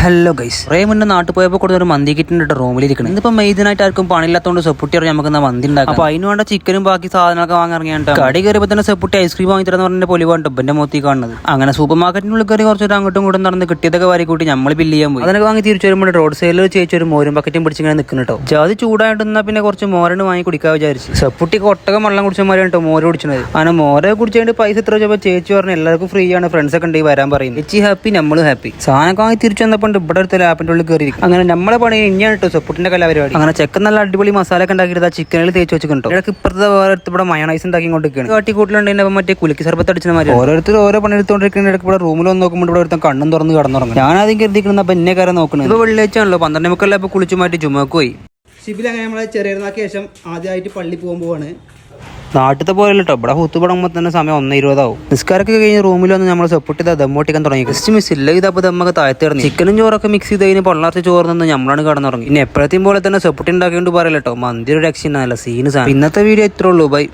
Hello guys, കുറേ മുന്നേ നാട്ടിൽ പോയപ്പോൾ കൊടുത്ത ഒരു മന്തി കിറ്റിന്റെ റൂമിലിരിക്കണം. ഇന്നിപ്പോൾ മെയ്തിനായിട്ട് ആർക്കും പണിയില്ലാത്തതുകൊണ്ട് സെപ്പുട്ടി അറിയാം നമുക്ക് മന്തി ഉണ്ടാക്കാം. അപ്പോൾ അതിന് വേണ്ട ചിക്കനും ബാക്കി സാധനങ്ങളൊക്കെ വാങ്ങിറങ്ങിയാണ്. കടി കയറിയപ്പോൾ തന്നെ സെപ്പുട്ടി ഐസ്ക്രീം വാങ്ങി തരാന്ന് പറഞ്ഞ പൊലിവാണ് എന്റെ മോത്തി കാണുന്നത്. അങ്ങനെ സൂപ്പർ മാർക്കറ്റിനുള്ളിൽ കയറി കുറച്ചൊരു അങ്ങോട്ടും ഇങ്ങോട്ടും നടന്ന് കിട്ടിയതൊക്കെ വാരി കൂട്ടി നമ്മൾ ബില്ല് ചെയ്യാൻ പോയി. അതിനൊക്കെ വാങ്ങി തിരിച്ചു വരുമ്പോൾ റോഡ് സൈഡിൽ ചേച്ചി ഒരു മോരും ബക്കറ്റും പിടിച്ചിങ്ങനെ നിൽക്കുന്നു കേട്ടോ. ജാതി ചൂടായിട്ടെന്നാൽ പിന്നെ കുറച്ച് മോരണ് വാങ്ങി കുടിക്കാൻ വിചാരിച്ചു. സെപ്പുട്ടിക്ക് ഒട്ടകം വെള്ളം കുടിച്ചമാരാണ് കേട്ടോ മോര് കുടിച്ചത്. അങ്ങനെ മോരെ കുടിച്ചുകൊണ്ട് പൈസ എത്ര വെച്ചപ്പോൾ ചേച്ചി പറഞ്ഞു എല്ലാവർക്കും ഫ്രീ ആണ്, ഫ്രണ്ട്സ് ഒക്കെ ഉണ്ടെങ്കിൽ വരാൻ പറയും. ചേച്ചി ഹാപ്പി, നമ്മളും ഹാപ്പി. സാധനമൊക്കെ വാങ്ങി തിരിച്ചു വന്നപ്പോൾ ഇവിടെ അടുത്ത ലാപ്പിന്റെ ഉള്ളിൽ കയറിയിരിക്കും. അങ്ങനെ നമ്മളെ പണി ഇനിയാണ് കേട്ടോ സെപ്പുട്ടിന്റെ കലാപരിപാടി. അങ്ങനെ ചെക്കൻ നല്ല അടിപൊളി മസാല ഒക്കെ ഉണ്ടാക്കിയിട്ട് ചിക്കനിൽ തേച്ച് വെച്ചിട്ടുണ്ടോ. ഇടയ്ക്ക് ഇപ്പുറത്തെ വേറെ ഇവിടെ മയണൈസ് ഉണ്ടാക്കി കൊണ്ടിരിക്കുകയാണ്. കാട്ടിക്കൂട്ടിലുണ്ടെങ്കിൽ മറ്റേ കുലുക്കി സർബത്ത് അടിച്ച മാതിരി ഓരോരുത്തർ ഓരോ പണി എടുത്തുകൊണ്ടിരിക്കുന്ന ഇടയ്ക്ക് ഇവിടെ റൂമിൽ വന്ന് നോക്കുമ്പോൾ ഇവിടെ ഒരുത്തം കണ്ണും തുറന്ന് കിടന്നുറങ്ങും. ഞാൻ ആദ്യം കരുതിക്കുന്ന അപ്പം എന്നെ കാര്യം നോക്കുന്നത്. ഇപ്പോൾ വെള്ളിയാഴ്ചയാണല്ലോ 12 ഇപ്പോൾ കുളിച്ചു മാറ്റി ജുമക്ക് പോയി. ഷിബിൽ അങ്ങനെ നമ്മളെ ചെറിയനാക്ക് ശേഷം ആദ്യമായിട്ട് പള്ളി പോകുമ്പോഴാണ്. നാട്ടിലത്തെ പോലെ കേട്ടോ, ഇവിടെ ഹൂത്ത് പടങ്ങുമ്പോൾ തന്നെ സമയം 1:20 നിസ്കാരൊക്കെ കഴിഞ്ഞ് റൂമിൽ വന്ന് നമ്മൾ സെപ്പുട്ടി ദമ്മോട്ടിക്കാൻ തുടങ്ങി. ജസ്റ്റ് മിസ് ഇല്ല ഇതപ്പോൾ ദമ്മൊക്കെ താഴ്ത്തിറങ്ങി. ചിക്കനും ചോറൊക്കെ മിക്സ് ചെയ്ത് കഴിഞ്ഞ് പൊള്ളാർച്ച ചോറ് നിന്ന് നമ്മളാണ് കിടന്നുറങ്ങി. പിന്നെ എപ്പോഴത്തെയും പോലെ തന്നെ സെപ്പുട്ടി ഉണ്ടാക്കിയോണ്ട് പറയല്ലോ, മന്തി ഒരു രക്ഷ സീന് സാധനം. ഇന്നത്തെ വീഡിയോ ഇത്രേ ഉള്ളൂ. ബൈ.